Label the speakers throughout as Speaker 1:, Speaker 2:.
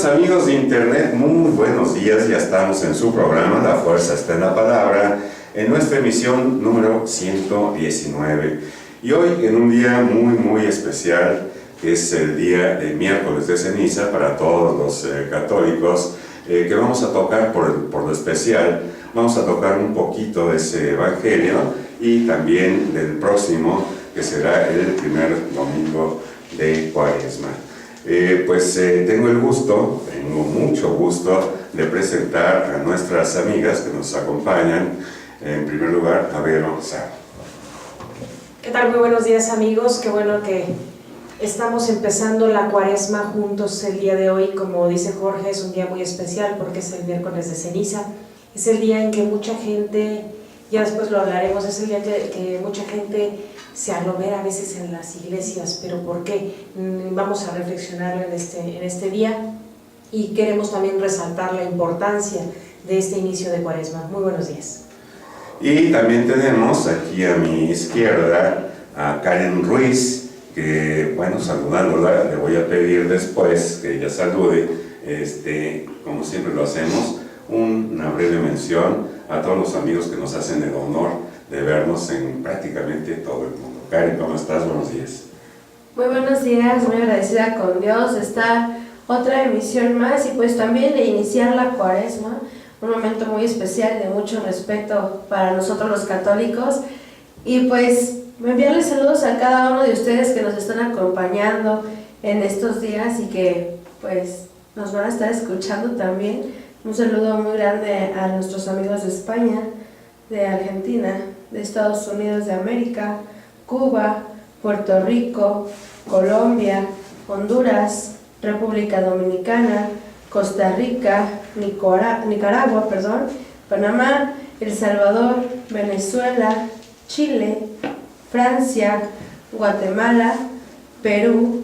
Speaker 1: Queridos amigos de Internet, muy buenos días. Ya estamos en su programa La Fuerza está en la Palabra, en nuestra emisión número 119. Y hoy en un día muy especial, que es el día de miércoles de ceniza para todos los católicos, que vamos a tocar por lo especial, vamos a tocar un poquito de ese evangelio y también del próximo, que será el primer domingo de Cuaresma. Tengo mucho gusto de presentar a nuestras amigas que nos acompañan. En primer lugar, a Vero Sá.
Speaker 2: ¿Qué tal? Muy buenos días, amigos. Qué bueno que estamos empezando la Cuaresma juntos el día de hoy. Como dice Jorge, es un día muy especial porque es el miércoles de ceniza. Es el día en que mucha gente, ya después lo hablaremos, es el día que mucha gente se aglomera a veces en las iglesias. ¿Pero por qué? Vamos a reflexionar en este día y queremos también resaltar la importancia de este inicio de Cuaresma. Muy buenos días.
Speaker 1: Y también tenemos aquí a mi izquierda a Karen Ruiz, que, bueno, saludándola, le voy a pedir después que ella salude, como siempre lo hacemos, una breve mención a todos los amigos que nos hacen el honor de vernos en prácticamente todo el mundo. Karen, ¿cómo estás? Buenos días.
Speaker 3: Muy buenos días, muy agradecida con Dios de estar otra emisión más y pues también de iniciar la Cuaresma, un momento muy especial de mucho respeto para nosotros los católicos, y pues enviarles saludos a cada uno de ustedes que nos están acompañando en estos días y que pues nos van a estar escuchando también. Un saludo muy grande a nuestros amigos de España, de Argentina, de Estados Unidos de América, Cuba, Puerto Rico, Colombia, Honduras, República Dominicana, Costa Rica, Nicaragua, Panamá, El Salvador, Venezuela, Chile, Francia, Guatemala, Perú,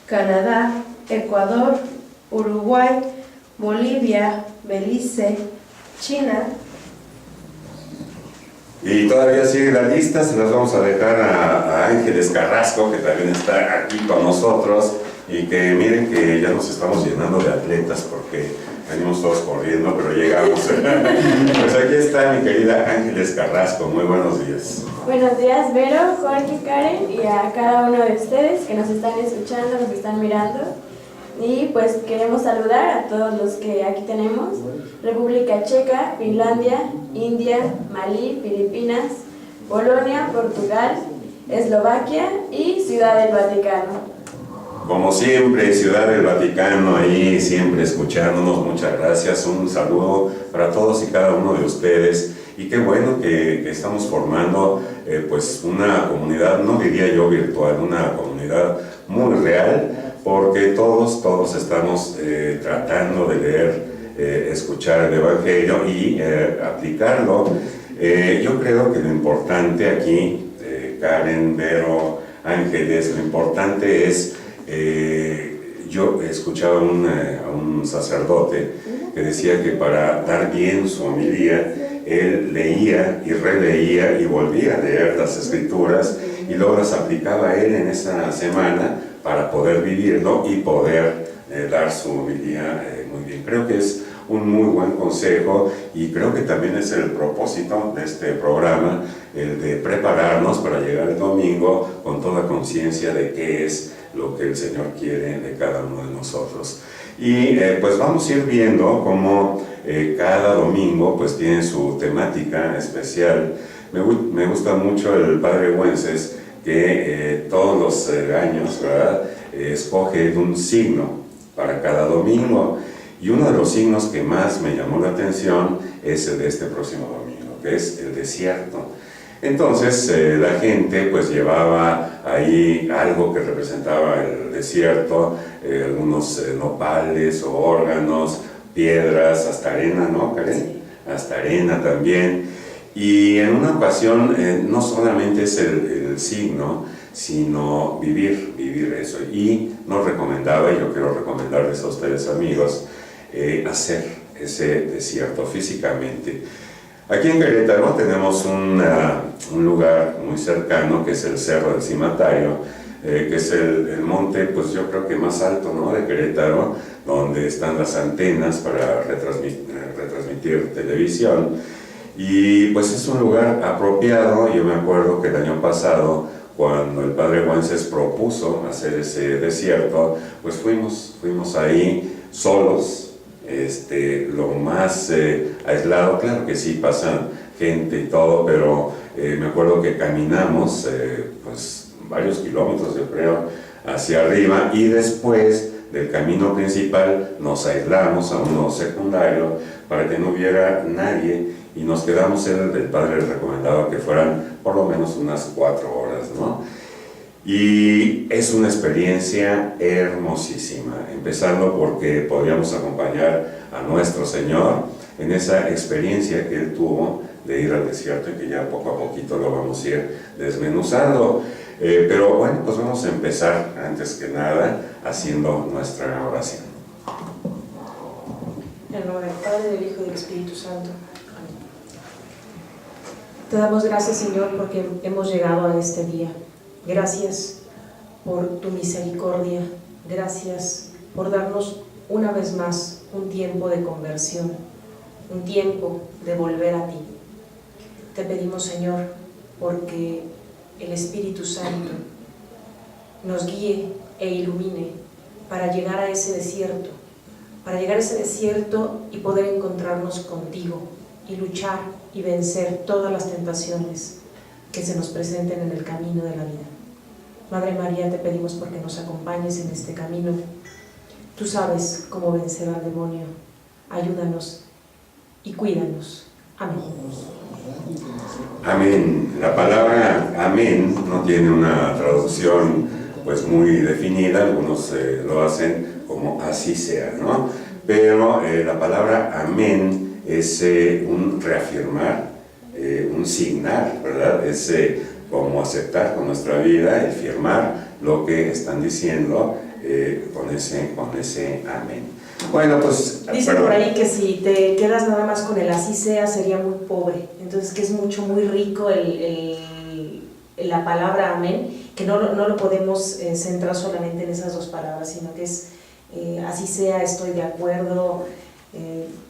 Speaker 3: Canadá, Ecuador, Uruguay, Bolivia, Belice, China.
Speaker 1: Y todavía sigue la lista, se las vamos a dejar a Ángeles Carrasco, que también está aquí con nosotros, y que miren que ya nos estamos llenando de atletas porque venimos todos corriendo, pero llegamos. Pues aquí está mi querida Ángeles Carrasco, muy buenos días.
Speaker 4: Buenos días, Vero, Jorge, Karen y a cada uno de ustedes que nos están escuchando, nos están mirando. Y pues queremos saludar a todos los que aquí tenemos: República Checa, Finlandia, India, Malí, Filipinas, Polonia, Portugal, Eslovaquia y Ciudad del Vaticano.
Speaker 1: Como siempre, Ciudad del Vaticano, ahí siempre escuchándonos, muchas gracias, un saludo para todos y cada uno de ustedes, y qué bueno que estamos formando pues una comunidad, no diría yo virtual, una comunidad muy real, porque todos estamos tratando de leer, escuchar el Evangelio y aplicarlo. Yo creo que lo importante aquí, Karen, Vero, Ángeles, lo importante es, yo escuchaba a un sacerdote que decía que para dar bien su homilía, él leía y releía y volvía a leer las Escrituras y luego las aplicaba él en esa semana para poder vivirlo y poder dar su homilía muy bien. Creo que es un muy buen consejo y creo que también es el propósito de este programa, el de prepararnos para llegar el domingo con toda conciencia de qué es lo que el Señor quiere de cada uno de nosotros. Y pues vamos a ir viendo cómo cada domingo pues tiene su temática especial. Me gusta mucho el Padre Güences, que todos los años, ¿verdad?, escoge un signo para cada domingo, y uno de los signos que más me llamó la atención es el de este próximo domingo, que es el desierto. Entonces la gente pues llevaba ahí algo que representaba el desierto, algunos nopales o órganos, piedras, hasta arena, ¿no, Karen? Hasta arena también. Y en una ocasión no solamente es el signo, sino vivir eso. Y nos recomendaba, y yo quiero recomendarles a ustedes, amigos, hacer ese desierto físicamente. Aquí en Querétaro tenemos un lugar muy cercano, que es el Cerro del Cimatario, que es el monte, pues yo creo que más alto, ¿no?, de Querétaro, donde están las antenas para retransmitir televisión. Y pues es un lugar apropiado. Yo me acuerdo que el año pasado, cuando el padre Wences propuso hacer ese desierto, pues fuimos ahí solos, lo más aislado. Claro que sí pasan gente y todo, pero me acuerdo que caminamos pues varios kilómetros, yo creo, hacia arriba, y después del camino principal nos aislamos a uno secundario para que no hubiera nadie, y nos quedamos. El padre recomendaba que fueran por lo menos unas 4 horas, ¿no? Y es una experiencia hermosísima, empezando porque podíamos acompañar a nuestro Señor en esa experiencia que Él tuvo de ir al desierto, y que ya poco a poquito lo vamos a ir desmenuzando. Pero bueno, pues vamos a empezar antes que nada haciendo nuestra oración.
Speaker 2: En el nombre del Padre, del Hijo y del Espíritu Santo. Amén. Te damos gracias, Señor, porque hemos llegado a este día. Gracias por tu misericordia. Gracias por darnos una vez más un tiempo de conversión, un tiempo de volver a ti. Te pedimos, Señor, porque el Espíritu Santo nos guíe e ilumine para llegar a ese desierto, y poder encontrarnos contigo y luchar y vencer todas las tentaciones que se nos presenten en el camino de la vida. Madre María, te pedimos porque nos acompañes en este camino. Tú sabes cómo vencer al demonio. Ayúdanos y cuídanos. Amén.
Speaker 1: Amén. La palabra amén no tiene una traducción pues muy definida. Algunos lo hacen como así sea, ¿no? Pero la palabra amén es un reafirmar, un signar, ¿verdad? Es como aceptar con nuestra vida, el firmar lo que están diciendo con ese amén. Bueno, pues...
Speaker 2: Dicen por ahí que si te quedas nada más con el así sea, sería muy pobre. Entonces que es muy rico la palabra amén, que no lo podemos centrar solamente en esas 2 palabras, sino que es así sea, estoy de acuerdo,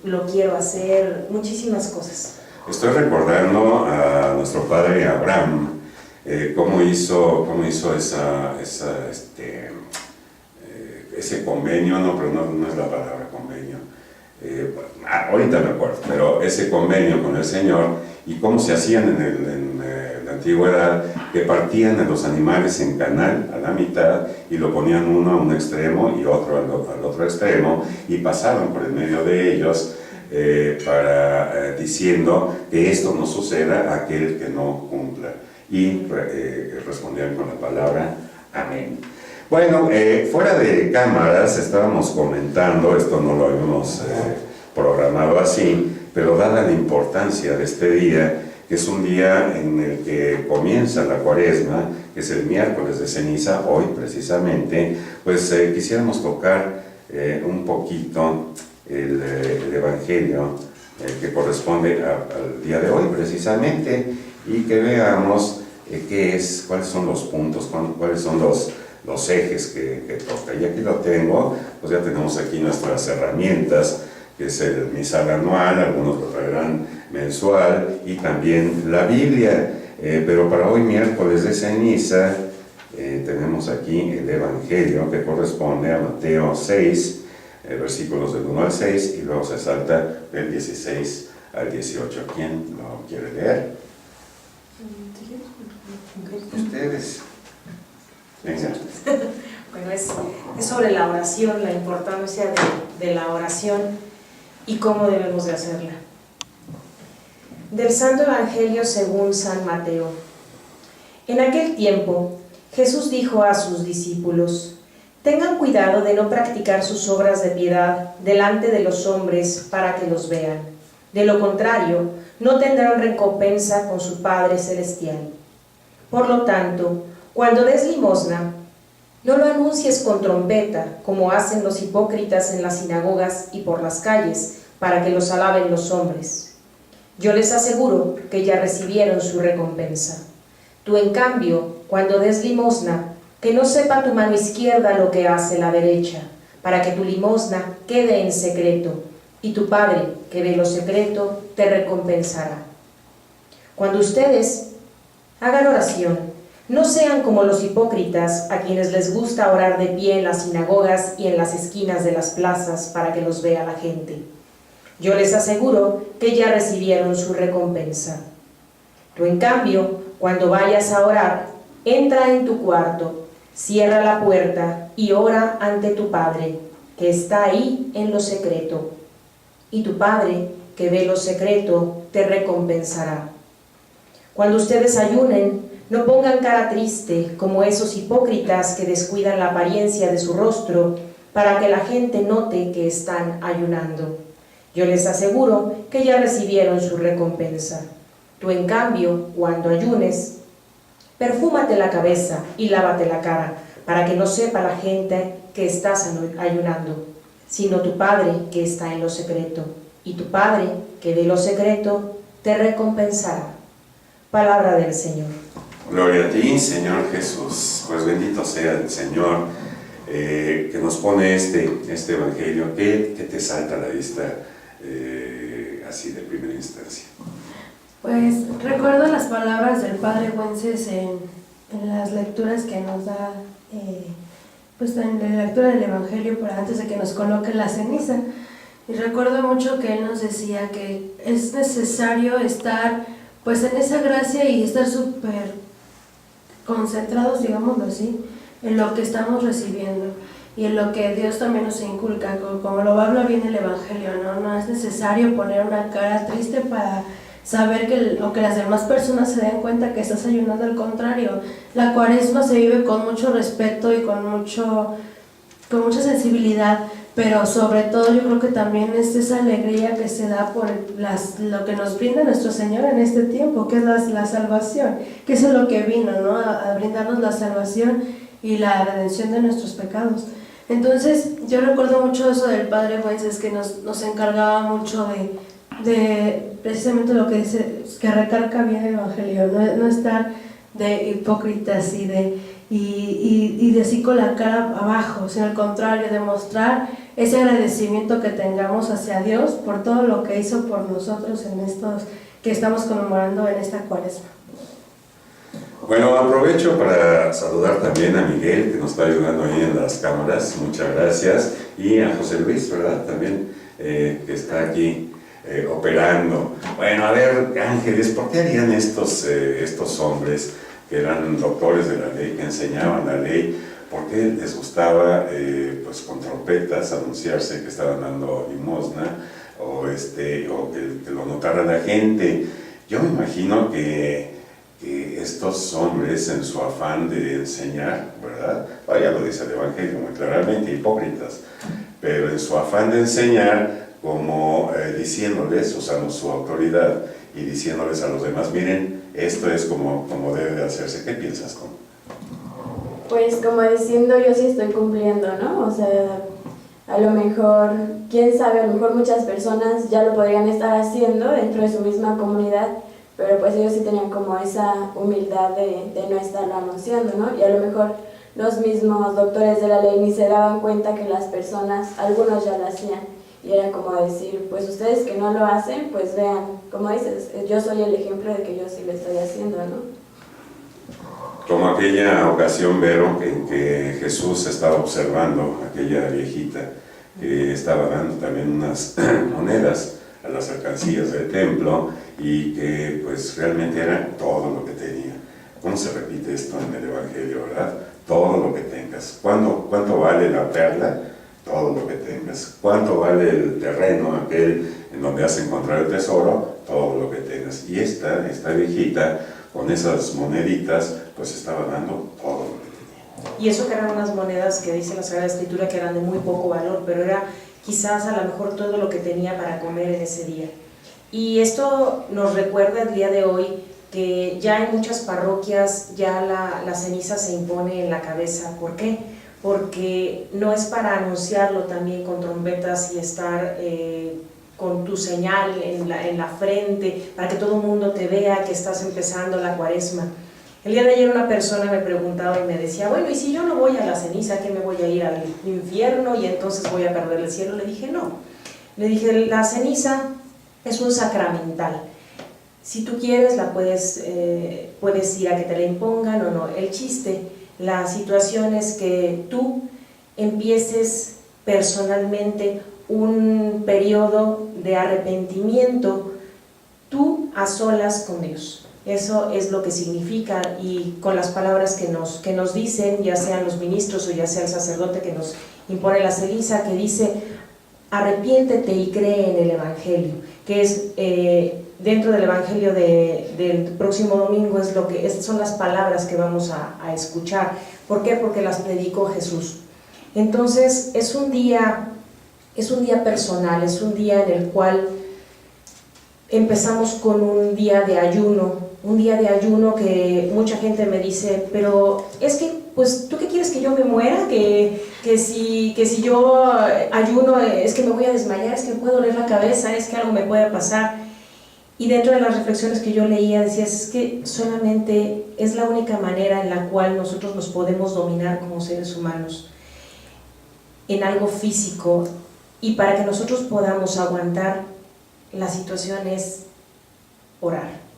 Speaker 2: lo quiero hacer, muchísimas cosas.
Speaker 1: Estoy recordando a nuestro padre Abraham, cómo hizo ese convenio, no, pero no es la palabra convenio, ahorita me acuerdo, pero ese convenio con el Señor, y cómo se hacían en la antigüedad, que partían a los animales en canal a la mitad y lo ponían uno a un extremo y otro al otro extremo, y pasaban por el medio de ellos diciendo que esto no suceda a aquel que no cumpla, y respondían con la palabra amén. Bueno, fuera de cámaras estábamos comentando, esto no lo habíamos programado así, pero dada la importancia de este día, que es un día en el que comienza la Cuaresma, que es el miércoles de ceniza, hoy precisamente, pues quisiéramos tocar un poquito el Evangelio que corresponde al día de hoy precisamente, y que veamos cuáles son los puntos, cuáles son los ejes que toca. Y aquí lo tengo, pues ya tenemos aquí nuestras herramientas, que es el misal anual, algunos lo traerán mensual, y también la Biblia. Pero para hoy, miércoles de ceniza, tenemos aquí el Evangelio, que corresponde a Mateo 6, versículos del 1 al 6, y luego se salta del 16 al 18. ¿Quién lo quiere leer? Ustedes. Venga.
Speaker 2: Bueno, es sobre la oración, la importancia de la oración y cómo debemos de hacerla. Del Santo Evangelio según San Mateo. En aquel tiempo, Jesús dijo a sus discípulos: tengan cuidado de no practicar sus obras de piedad delante de los hombres para que los vean. De lo contrario, no tendrán recompensa con su Padre Celestial. Por lo tanto, cuando des limosna, no lo anuncies con trompeta, como hacen los hipócritas en las sinagogas y por las calles, para que los alaben los hombres. Yo les aseguro que ya recibieron su recompensa. Tú, en cambio, cuando des limosna, que no sepa tu mano izquierda lo que hace la derecha, para que tu limosna quede en secreto, y tu Padre, que ve lo secreto, te recompensará. Cuando ustedes hagan oración, no sean como los hipócritas, a quienes les gusta orar de pie en las sinagogas y en las esquinas de las plazas para que los vea la gente. Yo les aseguro que ya recibieron su recompensa. Tú, en cambio, cuando vayas a orar, entra en tu cuarto, cierra la puerta y ora ante tu Padre, que está ahí en lo secreto. Y tu Padre, que ve lo secreto, te recompensará. Cuando ustedes ayunen, no pongan cara triste como esos hipócritas que descuidan la apariencia de su rostro para que la gente note que están ayunando. Yo les aseguro que ya recibieron su recompensa. Tú, en cambio, cuando ayunes, perfúmate la cabeza y lávate la cara, para que no sepa la gente que estás ayunando, sino tu Padre que está en lo secreto. Y tu Padre que ve lo secreto te recompensará. Palabra del Señor.
Speaker 1: Gloria a ti, Señor Jesús. Pues bendito sea el Señor que nos pone este Evangelio que te salta a la vista así de primera instancia.
Speaker 3: Pues recuerdo las palabras del Padre Güences en las lecturas que nos da, pues en la lectura del Evangelio, para antes de que nos coloque la ceniza. Y recuerdo mucho que él nos decía que es necesario estar pues en esa gracia y estar súper concentrados, digámoslo así, en lo que estamos recibiendo y en lo que Dios también nos inculca, como lo habla bien el Evangelio, ¿no? No es necesario poner una cara triste para saber que o que las demás personas se den cuenta que estás ayunando. Al contrario, la cuaresma se vive con mucho respeto y con mucha sensibilidad, pero sobre todo yo creo que también es esa alegría que se da por lo que nos brinda nuestro Señor en este tiempo, que es la salvación, que eso es lo que vino, ¿no? A brindarnos la salvación y la redención de nuestros pecados. Entonces yo recuerdo mucho eso del Padre Güences, que nos encargaba mucho de precisamente lo que dice, que recarga bien el Evangelio, no estar de hipócritas y de así con la cara abajo, sino al contrario, demostrar ese agradecimiento que tengamos hacia Dios por todo lo que hizo por nosotros en estos que estamos conmemorando en esta cuaresma.
Speaker 1: Bueno, aprovecho para saludar también a Miguel, que nos está ayudando ahí en las cámaras, muchas gracias, y a José Luis, ¿verdad? También, que está aquí operando. Bueno, a ver, Ángeles, ¿por qué harían estos hombres que eran doctores de la ley, que enseñaban la ley, por qué les gustaba pues con trompetas anunciarse que estaban dando limosna o que lo notara la gente? Yo me imagino que estos hombres, en su afán de enseñar, ¿verdad? Ya lo dice el Evangelio muy claramente, hipócritas, pero en su afán de enseñar, como diciéndoles, usando su autoridad y diciéndoles a los demás, miren, esto es como debe de hacerse. ¿Qué piensas, Con?
Speaker 4: Pues como diciendo, yo sí estoy cumpliendo, ¿no? O sea, a lo mejor, quién sabe, a lo mejor muchas personas ya lo podrían estar haciendo dentro de su misma comunidad, pero pues ellos sí tenían como esa humildad de no estarlo anunciando, ¿no? Y a lo mejor los mismos doctores de la ley ni se daban cuenta que las personas, algunos ya lo hacían, y era como decir, pues ustedes que no lo hacen, pues vean, como dices, yo soy el ejemplo de que yo sí lo estoy haciendo, ¿no?
Speaker 1: Como aquella ocasión, Vero, en que Jesús estaba observando a aquella viejita que estaba dando también unas monedas a las alcancías del templo y que pues realmente era todo lo que tenía. ¿Cómo se repite esto en el Evangelio, verdad? Todo lo que tengas. ¿Cuánto vale la perla? Todo lo que tengas. ¿Cuánto vale el terreno, aquel en donde has encontrado el tesoro? Todo lo que tengas. Y esta viejita, con esas moneditas, pues estaba dando todo lo que tenía.
Speaker 2: Y eso que eran unas monedas que dice la Sagrada Escritura que eran de muy poco valor, pero era quizás a lo mejor todo lo que tenía para comer en ese día. Y esto nos recuerda el día de hoy que ya en muchas parroquias ya la ceniza se impone en la cabeza. ¿Por qué? Porque no es para anunciarlo también con trompetas y estar con tu señal en la frente, para que todo el mundo te vea que estás empezando la cuaresma. El día de ayer una persona me preguntaba y me decía, bueno, ¿y si yo no voy a la ceniza, qué me voy a ir al infierno y entonces voy a perder el cielo? Le dije, no. Le dije, la ceniza es un sacramental. Si tú quieres, puedes ir a que te la impongan o no. El chiste, la situación es que tú empieces personalmente un periodo de arrepentimiento, tú a solas con Dios. Eso es lo que significa, y con las palabras que nos dicen, ya sean los ministros o ya sea el sacerdote que nos impone la ceniza, que dice, arrepiéntete y cree en el Evangelio, que es dentro del Evangelio del próximo domingo, son las palabras que vamos a escuchar. ¿Por qué? Porque las predicó Jesús. Entonces es un día personal, es un día en el cual empezamos con un día de ayuno que mucha gente me dice, pero es que, pues, ¿tú qué quieres, que yo me muera? Que si yo ayuno es que me voy a desmayar, es que me puede doler la cabeza, es que algo me puede pasar. Y dentro de las reflexiones que yo leía decía, es que solamente es la única manera en la cual nosotros nos podemos dominar como seres humanos en algo físico, y para que nosotros podamos aguantar la situación es orar.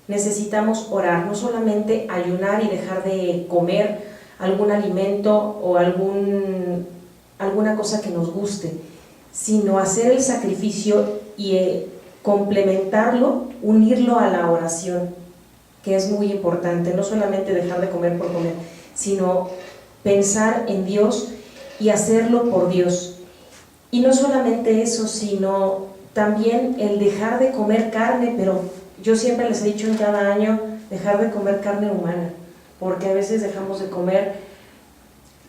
Speaker 2: Necesitamos orar, no solamente ayunar y dejar de comer algún alimento o alguna cosa que nos guste, sino hacer el sacrificio y complementarlo, unirlo a la oración, que es muy importante. No solamente dejar de comer por comer, sino pensar en Dios y hacerlo por Dios. Y no solamente eso, sino también el dejar de comer carne, pero yo siempre les he dicho en cada año, dejar de comer carne humana, porque a veces dejamos de comer.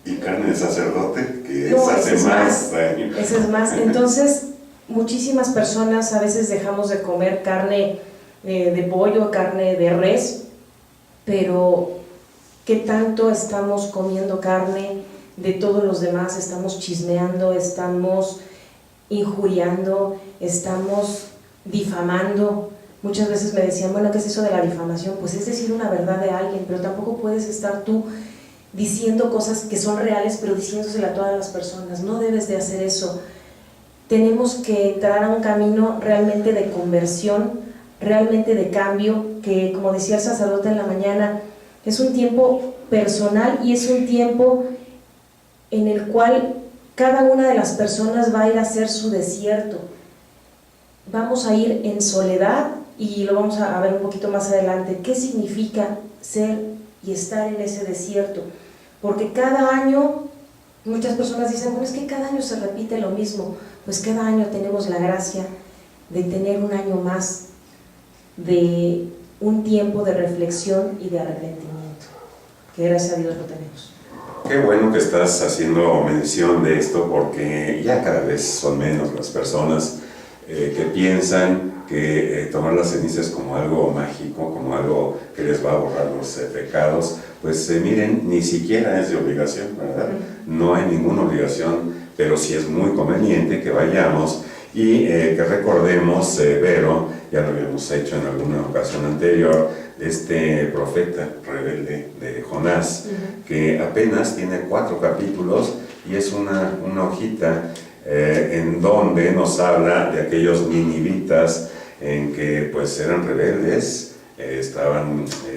Speaker 1: Y carne de sacerdote, que
Speaker 2: No,
Speaker 1: hace más daño.
Speaker 2: Ese es más. Entonces, muchísimas personas a veces dejamos de comer carne de pollo, carne de res, pero ¿qué tanto estamos comiendo carne de todos los demás? Estamos chismeando, estamos injuriando, estamos difamando. Muchas veces me decían, bueno, ¿qué es eso de la difamación? Pues es decir una verdad de alguien, pero tampoco puedes estar tú diciendo cosas que son reales, pero diciéndosela a todas las personas. No debes de hacer eso. Tenemos que entrar a un camino realmente de conversión, realmente de cambio, que, como decía el sacerdote en la mañana, es un tiempo personal y es un tiempo en el cual cada una de las personas va a ir a hacer su desierto. Vamos a ir en soledad, y lo vamos a ver un poquito más adelante, qué significa ser y estar en ese desierto, porque cada año, muchas personas dicen, bueno, es que cada año se repite lo mismo. Pues cada año tenemos la gracia de tener un año más, de un tiempo de reflexión y de arrepentimiento, que gracias a Dios lo tenemos.
Speaker 1: Qué bueno que estás haciendo mención de esto, porque ya cada vez son menos las personas que piensan que tomar las cenizas como algo mágico, como algo que les va a borrar los pecados. Pues miren, ni siquiera es de obligación, ¿verdad? No hay ninguna obligación, pero sí es muy conveniente que vayamos y que recordemos, Vero, ya lo habíamos hecho en alguna ocasión anterior, este profeta rebelde de Jonás, que apenas tiene 4 capítulos y es una hojita en donde nos habla de aquellos ninivitas en que pues eran rebeldes,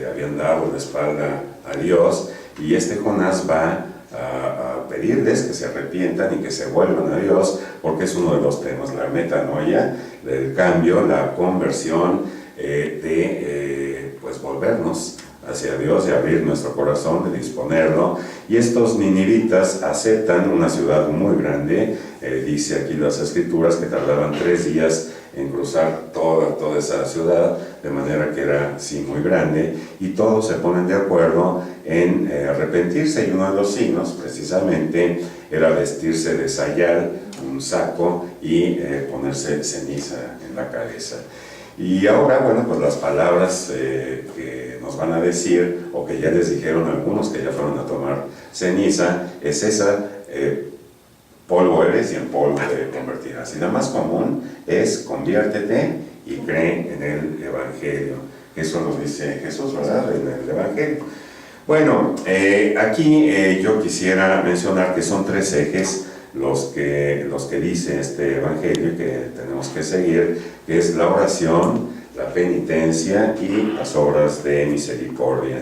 Speaker 1: habían dado la espalda a Dios, y este Jonás va a pedirles que se arrepientan y que se vuelvan a Dios, porque es uno de los temas, la metanoia, el cambio, la conversión, pues volvernos hacia Dios y abrir nuestro corazón, de disponerlo. Y estos ninivitas aceptan una ciudad muy grande, dice aquí las escrituras que tardaban 3 días en cruzar toda esa ciudad, de manera que era sí muy grande, y todos se ponen de acuerdo en arrepentirse, y uno de los signos precisamente era vestirse de sayal, un saco, y ponerse ceniza en la cabeza. Y ahora, bueno, pues las palabras que nos van a decir, o que ya les dijeron algunos que ya fueron a tomar ceniza, es esa: polvo eres y en polvo te convertirás. Y la más común es: conviértete y cree en el Evangelio. Eso lo dice Jesús, ¿verdad? En el Evangelio. Bueno, aquí yo quisiera mencionar que son 3 ejes los que dice este Evangelio y que tenemos que seguir, que es la oración, la penitencia y las obras de misericordia.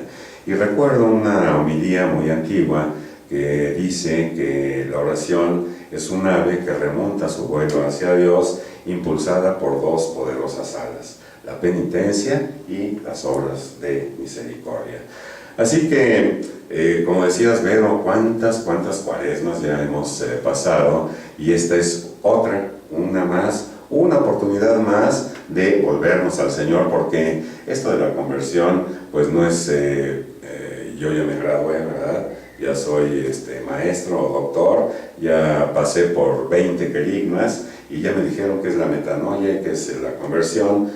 Speaker 1: Y recuerdo una homilía muy antigua que dice que la oración es un ave que remonta su vuelo hacia Dios, impulsada por 2 poderosas alas, la penitencia y las obras de misericordia. Así que, como decías, Vero, cuántas cuaresmas ya hemos pasado, y esta es otra, una oportunidad más de volvernos al Señor, porque esto de la conversión, pues no es, yo ya me gradué, ¿verdad? Ya soy maestro o doctor, ya pasé por 20 querigmas, y ya me dijeron que es la metanoia, que es la conversión.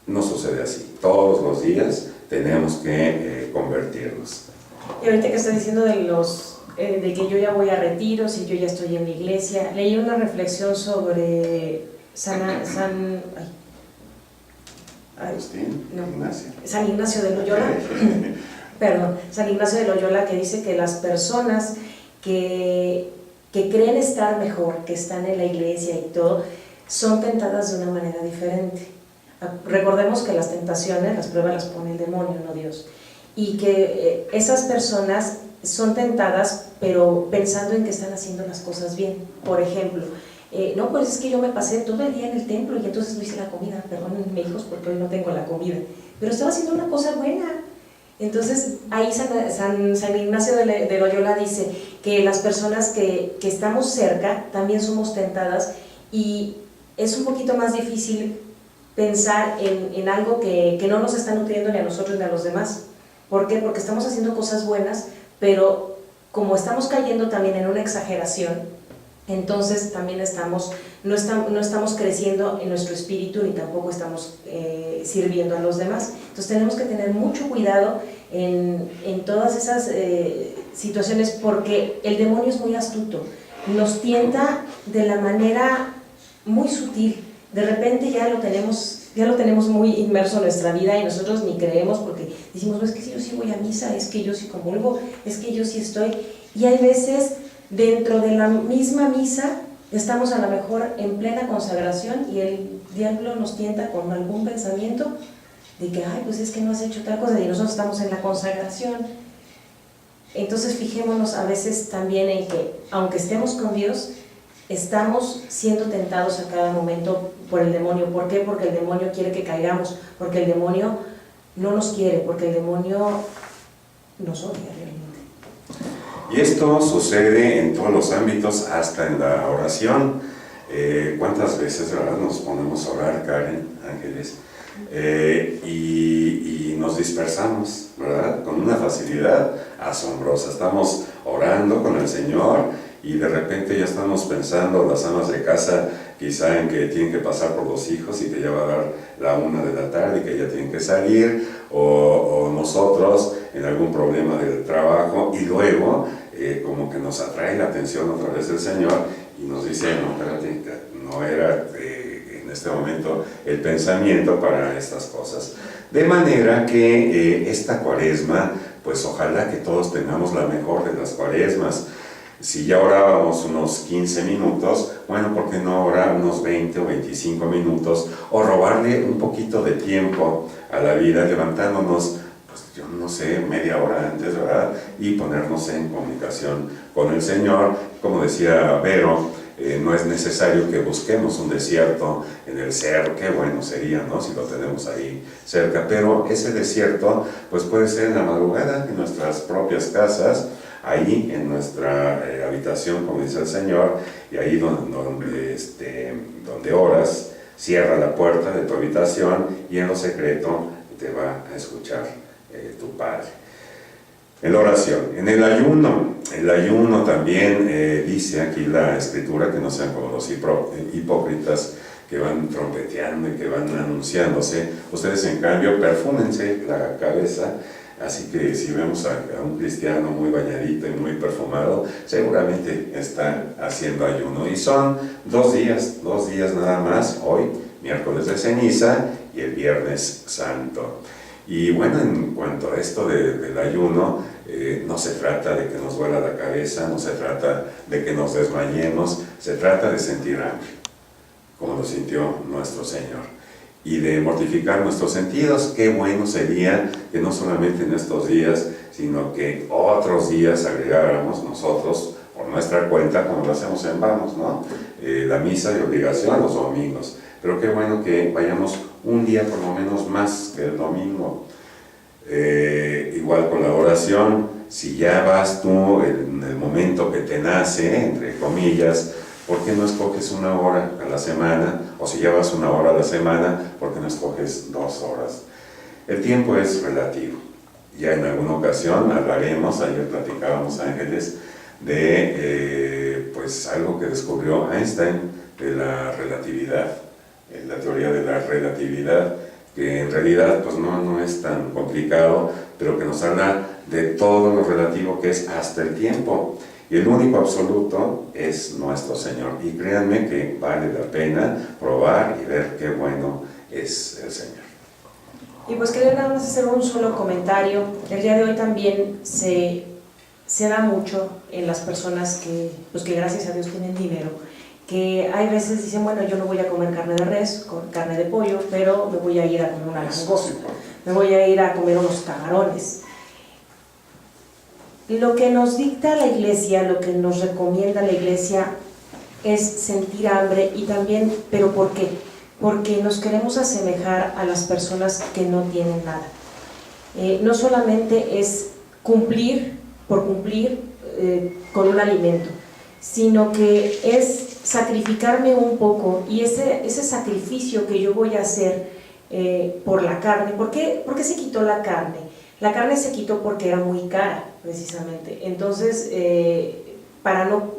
Speaker 1: No sucede así. Todos los días tenemos que convertirnos.
Speaker 2: Y ahorita que estás diciendo de que yo ya voy a retiros y yo ya estoy en la iglesia, leí una reflexión sobre
Speaker 1: Agustín,
Speaker 2: no,
Speaker 1: Ignacio.
Speaker 2: San Ignacio de Loyola. Perdón, San Ignacio de Loyola, que dice que las personas que creen estar mejor, que están en la iglesia y todo, son tentadas de una manera diferente. Recordemos que las tentaciones, las pruebas las pone el demonio, no Dios. Y que esas personas son tentadas, pero pensando en que están haciendo las cosas bien. Por ejemplo, no, pues es que yo me pasé todo el día en el templo y entonces no hice la comida. Perdónenme, hijos, porque hoy no tengo la comida. Pero estaba haciendo una cosa buena. Entonces, ahí San Ignacio de Loyola dice que las personas que estamos cerca también somos tentadas, y es un poquito más difícil pensar en algo que no nos está nutriendo ni a nosotros ni a los demás. ¿Por qué? Porque estamos haciendo cosas buenas, pero como estamos cayendo también en una exageración, entonces también no estamos creciendo en nuestro espíritu, ni tampoco estamos sirviendo a los demás. Entonces tenemos que tener mucho cuidado en todas esas situaciones, porque el demonio es muy astuto, nos tienta de la manera muy sutil. De repente ya lo tenemos muy inmerso en nuestra vida y nosotros ni creemos, porque decimos, no, es que si yo sí voy a misa, es que yo sí comulgo, es que yo sí estoy. Y hay veces dentro de la misma misa estamos a lo mejor en plena consagración y el diablo nos tienta con algún pensamiento de que, ay, pues es que no has hecho tal cosa, y nosotros estamos en la consagración. Entonces fijémonos a veces también en que, aunque estemos con Dios, estamos siendo tentados a cada momento por el demonio. ¿Por qué? Porque el demonio quiere que caigamos, porque el demonio no nos quiere, porque el demonio nos odia realmente.
Speaker 1: Y esto sucede en todos los ámbitos, hasta en la oración. ¿Cuántas veces, verdad, nos ponemos a orar, Karen, Ángeles? Y nos dispersamos, ¿verdad? Con una facilidad asombrosa. Estamos orando con el Señor y de repente ya estamos pensando, las amas de casa, quizá en que tienen que pasar por los hijos y que ya va a dar la 1 de la tarde y que ya tienen que salir, o nosotros en algún problema del trabajo, y luego como que nos atrae la atención otra vez el Señor y nos dice, no, espérate, no era en este momento el pensamiento para estas cosas. De manera que esta cuaresma, pues ojalá que todos tengamos la mejor de las cuaresmas. Si ya orábamos unos 15 minutos, bueno, ¿por qué no orar unos 20 o 25 minutos? O robarle un poquito de tiempo a la vida, levantándonos, pues yo no sé, media hora antes, ¿verdad? Y ponernos en comunicación con el Señor. Como decía Vero, no es necesario que busquemos un desierto en el cerro, qué bueno sería, ¿no?, si lo tenemos ahí cerca, pero ese desierto pues puede ser en la madrugada, en nuestras propias casas, ahí en nuestra habitación, como dice el Señor, y ahí donde oras, cierra la puerta de tu habitación y en lo secreto te va a escuchar tu Padre. En la oración, en el ayuno también dice aquí la Escritura que no sean como los hipócritas que van trompeteando y que van anunciándose. Ustedes en cambio perfúmense la cabeza. Así que si vemos a un cristiano muy bañadito y muy perfumado, seguramente está haciendo ayuno. Y son 2 días nada más, hoy, miércoles de ceniza, y el Viernes Santo. Y bueno, en cuanto a esto del ayuno, no se trata de que nos duela la cabeza, no se trata de que nos desmayemos, se trata de sentir hambre, como lo sintió nuestro Señor, y de mortificar nuestros sentidos. Qué bueno sería que no solamente en estos días, sino que otros días agregáramos nosotros por nuestra cuenta, como lo hacemos en Vamos, ¿no? La misa de obligación los domingos, pero qué bueno que vayamos un día por lo menos más que el domingo. Igual con la oración, si ya vas tú en el momento que te nace, entre comillas, ¿por qué no escoges 1 hora a la semana? O si ya vas 1 hora a la semana, ¿por qué no escoges 2 horas? El tiempo es relativo. Ya en alguna ocasión hablaremos, ayer platicábamos, Ángeles, de pues algo que descubrió Einstein de la relatividad, la teoría de la relatividad, que en realidad pues no es tan complicado, pero que nos habla de todo lo relativo que es hasta el tiempo. Y el único absoluto es nuestro Señor. Y créanme que vale la pena probar y ver qué bueno es el Señor.
Speaker 2: Y pues quería nada más hacer un solo comentario. El día de hoy también se da mucho en las personas que gracias a Dios tienen dinero, que hay veces dicen, bueno, yo no voy a comer carne de res, con carne de pollo, pero me voy a ir a comer una langosta, me voy a ir a comer unos camarones. Lo que nos dicta la Iglesia, lo que nos recomienda la Iglesia es sentir hambre y también, ¿pero por qué? Porque nos queremos asemejar a las personas que no tienen nada. No solamente es cumplir por cumplir con un alimento, sino que es sacrificarme un poco, y ese sacrificio que yo voy a hacer por la carne. ¿Por qué se quitó la carne? La carne se quitó porque era muy cara, precisamente. Entonces, para no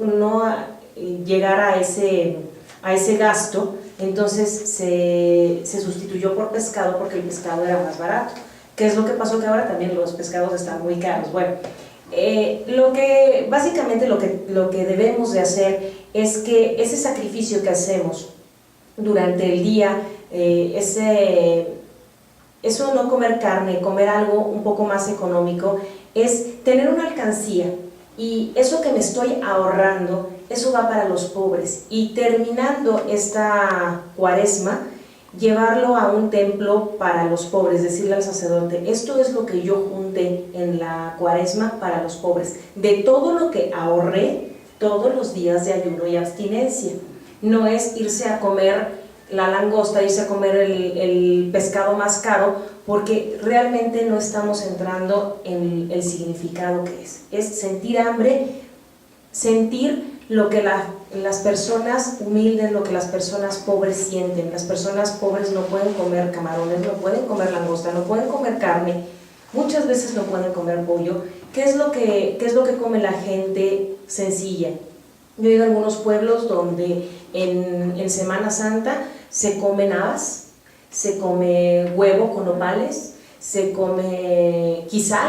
Speaker 2: llegar a ese gasto, entonces se sustituyó por pescado, porque el pescado era más barato. ¿Qué es lo que pasó? Que ahora también los pescados están muy caros. Bueno, básicamente lo que debemos de hacer es que ese sacrificio que hacemos durante el día, eso no comer carne, comer algo un poco más económico, es tener una alcancía, y eso que me estoy ahorrando, eso va para los pobres, y terminando esta cuaresma, llevarlo a un templo para los pobres, decirle al sacerdote, esto es lo que yo junté en la cuaresma para los pobres, de todo lo que ahorré todos los días de ayuno y abstinencia. No es irse a comer la langosta, irse a comer el pescado más caro, porque realmente no estamos entrando en el significado que es sentir hambre, sentir lo que las personas humildes, lo que las personas pobres sienten. Las personas pobres no pueden comer camarones, no pueden comer langosta, no pueden comer carne, muchas veces no pueden comer pollo. ¿Qué es lo que come la gente sencilla? Yo he ido a algunos pueblos donde en Semana Santa se comen habas, se come huevo con nopales, se come quizá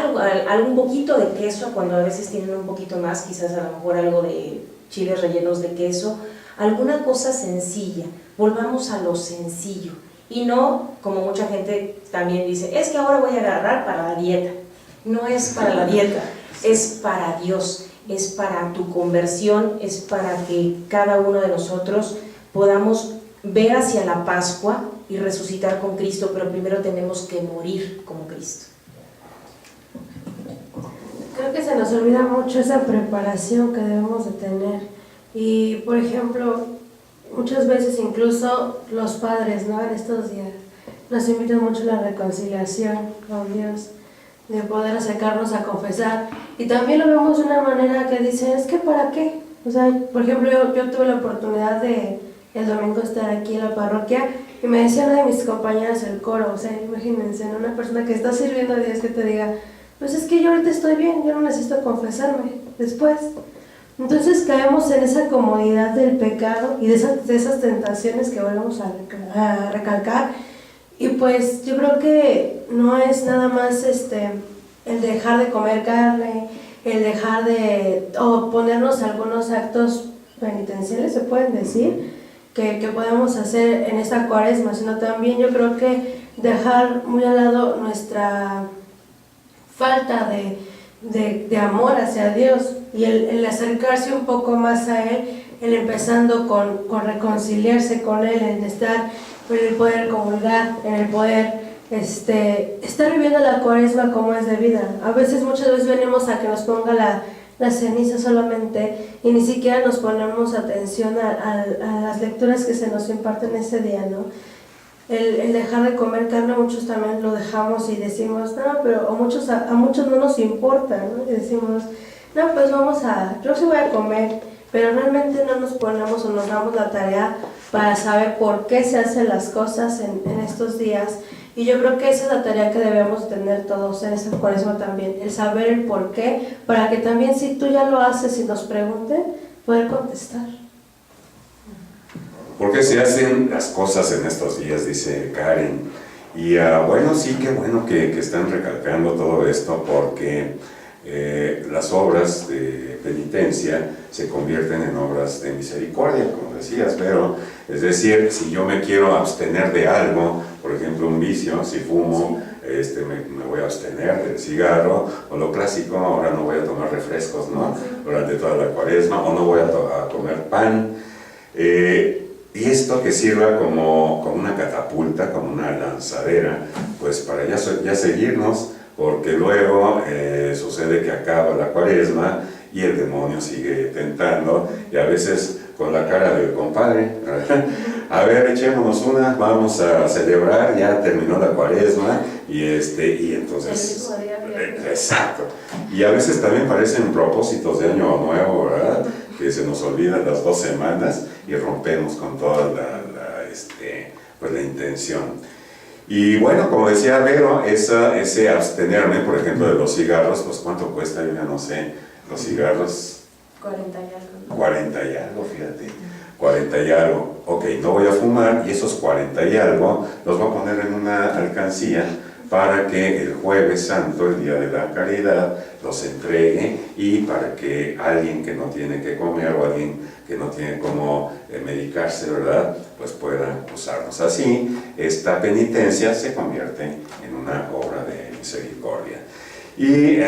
Speaker 2: algo un poquito de queso, cuando a veces tienen un poquito más, quizás a lo mejor algo de chiles rellenos de queso, alguna cosa sencilla. Volvamos a lo sencillo, y no como mucha gente también dice, es que ahora voy a agarrar para la dieta. No es para la dieta, es para Dios, es para tu conversión, es para que cada uno de nosotros podamos ver hacia la Pascua y resucitar con Cristo, pero primero tenemos que morir como Cristo.
Speaker 3: Creo que se nos olvida mucho esa preparación que debemos de tener. Y, por ejemplo, muchas veces incluso los padres, ¿no?, en estos días nos invitan mucho a la reconciliación con Dios, de poder acercarnos a confesar. Y también lo vemos de una manera que dicen, es que ¿para qué? O sea, por ejemplo, yo tuve la oportunidad de el domingo estar aquí en la parroquia, y me decía una de mis compañeras del coro, o sea, imagínense, ¿no?, una persona que está sirviendo a Dios que te diga, pues es que yo ahorita estoy bien, yo no necesito confesarme después. Entonces caemos en esa comodidad del pecado y de esas tentaciones que volvemos a recalcar. Y pues yo creo que no es nada más el dejar de comer carne, el dejar de ponernos algunos actos penitenciales, se pueden decir, que podemos hacer en esta cuaresma, sino también yo creo que dejar muy al lado nuestra falta de amor hacia Dios y el acercarse un poco más a Él, el empezando con reconciliarse con Él, en estar en el poder comulgar, en el poder estar viviendo la cuaresma como es de vida. A veces, muchas veces venimos a que nos ponga la ceniza solamente y ni siquiera nos ponemos atención a las lecturas que se nos imparten ese día, ¿no? El dejar de comer carne, muchos también lo dejamos y decimos, no, pero a muchos no nos importa, ¿no? Y decimos, no, pues yo sí voy a comer, pero realmente no nos ponemos o nos damos la tarea para saber por qué se hacen las cosas en estos días. Y yo creo que esa es la tarea que debemos tener todos en esta cuaresma también, el saber el por qué, para que también si tú ya lo haces y nos pregunten, poder contestar.
Speaker 1: ¿Por qué se hacen las cosas en estos días? Dice Karen. Y bueno, sí, qué bueno que están recalcando todo esto, porque las obras de penitencia se convierten en obras de misericordia, como decías, pero es decir, si yo me quiero abstener de algo, por ejemplo un vicio, si fumo, me voy a abstener del cigarro, o lo clásico, ahora no voy a tomar refrescos, ¿no? Durante toda la cuaresma, o no voy a comer pan. Y esto que sirva como una catapulta, como una lanzadera, pues para ya seguirnos, porque luego sucede que acaba la cuaresma y el demonio sigue tentando, y a veces con la cara del compadre, a ver, echémonos una, vamos a celebrar, ya terminó la cuaresma, y entonces... Exacto. Y a veces también parecen propósitos de año nuevo, ¿verdad? Que se nos olvidan las 2 semanas y rompemos con toda la intención. Y bueno, como decía Vero, ese abstenerme, por ejemplo, de los cigarros, pues ¿cuánto cuesta? Yo ya no sé, los cigarros...
Speaker 4: 40 y algo.
Speaker 1: 40 y algo, fíjate. 40 y algo. Ok, no voy a fumar, y esos 40 y algo los voy a poner en una alcancía para que el Jueves Santo, el Día de la Caridad, los entregue, y para que alguien que no tiene que comer o alguien que no tiene cómo medicarse, ¿verdad?, pues pueda usarlos. Así, esta penitencia se convierte en una obra de misericordia. Y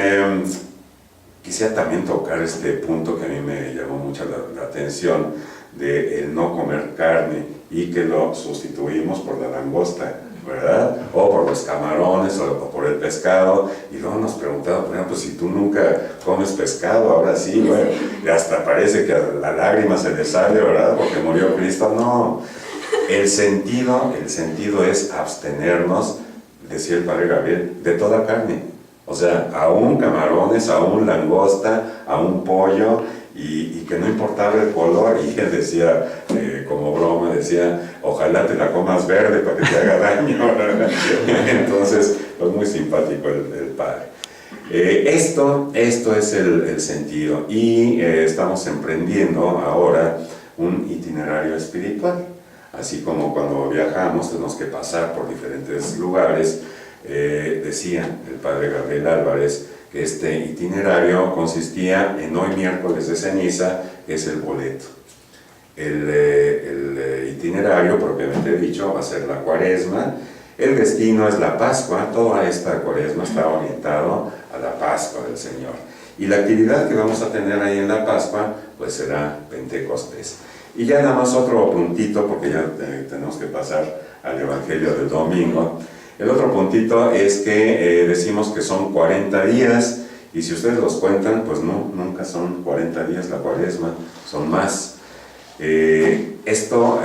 Speaker 1: quisiera también tocar este punto que a mí me llamó mucho la atención, de el no comer carne, y que lo sustituimos por la langosta, ¿verdad? O por los camarones, o por el pescado. Y luego nos preguntaban, bueno, pues si tú nunca comes pescado, ahora sí, bueno, y hasta parece que la lágrima se le sale, ¿verdad?, porque murió Cristo. No, el sentido es abstenernos, decía el Padre Gabriel, de toda carne. O sea, aún camarones, aún langosta, aún pollo, y que no importaba el color. Y él decía, como broma, decía, ojalá te la comas verde para que te haga daño, ¿verdad? Entonces, pues muy simpático el Padre. Esto es el sentido, y estamos emprendiendo ahora un itinerario espiritual. Así como cuando viajamos tenemos que pasar por diferentes lugares, decía el Padre Gabriel Álvarez que este itinerario consistía en hoy miércoles de ceniza, que es el boleto. El itinerario propiamente dicho va a ser la cuaresma, el destino es la Pascua. Toda esta cuaresma está orientado a la Pascua del Señor, y la actividad que vamos a tener ahí en la Pascua pues será Pentecostés. Y ya nada más otro puntito, porque ya tenemos que pasar al Evangelio del domingo. El otro puntito es que decimos que son 40 días, y si ustedes los cuentan, pues no, nunca son 40 días la cuaresma, son más. Esto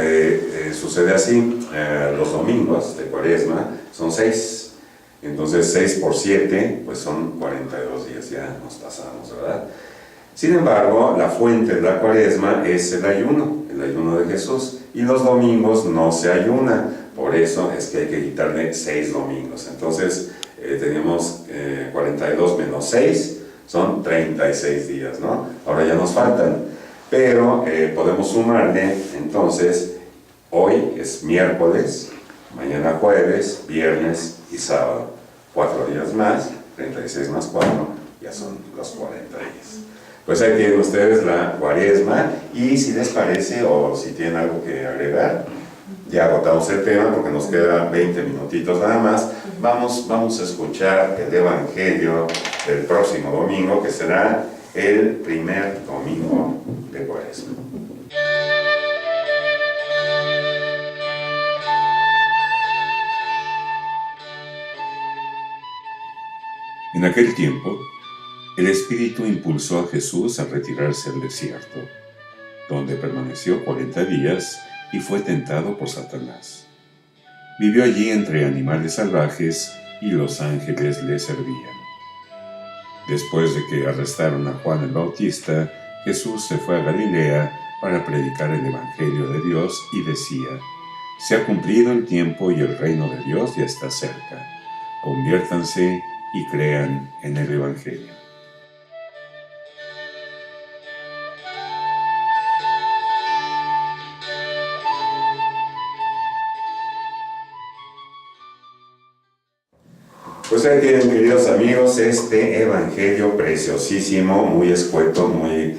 Speaker 1: sucede así, los domingos de cuaresma son 6, entonces 6 por 7, pues son 42 días, ya nos pasamos, ¿verdad? Sin embargo, la fuente de la cuaresma es el ayuno de Jesús, y los domingos no se ayuna, por eso es que hay que quitarle 6 domingos. Entonces tenemos 42 menos 6, son 36 días, ¿no? Ahora ya nos faltan, pero podemos sumarle, entonces, hoy es miércoles, mañana jueves, viernes y sábado, 4 días más, 36 más 4, ya son los 40 días. Pues ahí tienen ustedes la cuaresma, y si les parece, o si tienen algo que agregar, ya agotamos el tema porque nos quedan 20 minutitos nada más. Vamos a escuchar el Evangelio del próximo domingo, que será el primer domingo de Cuaresma.
Speaker 5: En aquel tiempo, el Espíritu impulsó a Jesús a retirarse al desierto, donde permaneció 40 días y fue tentado por Satanás. Vivió allí entre animales salvajes y los ángeles le servían. Después de que arrestaron a Juan el Bautista, Jesús se fue a Galilea para predicar el Evangelio de Dios y decía: «Se ha cumplido el tiempo y el reino de Dios ya está cerca. Conviértanse y crean en el Evangelio».
Speaker 1: Pues ahí tienen, queridos amigos, este evangelio preciosísimo, muy escueto, muy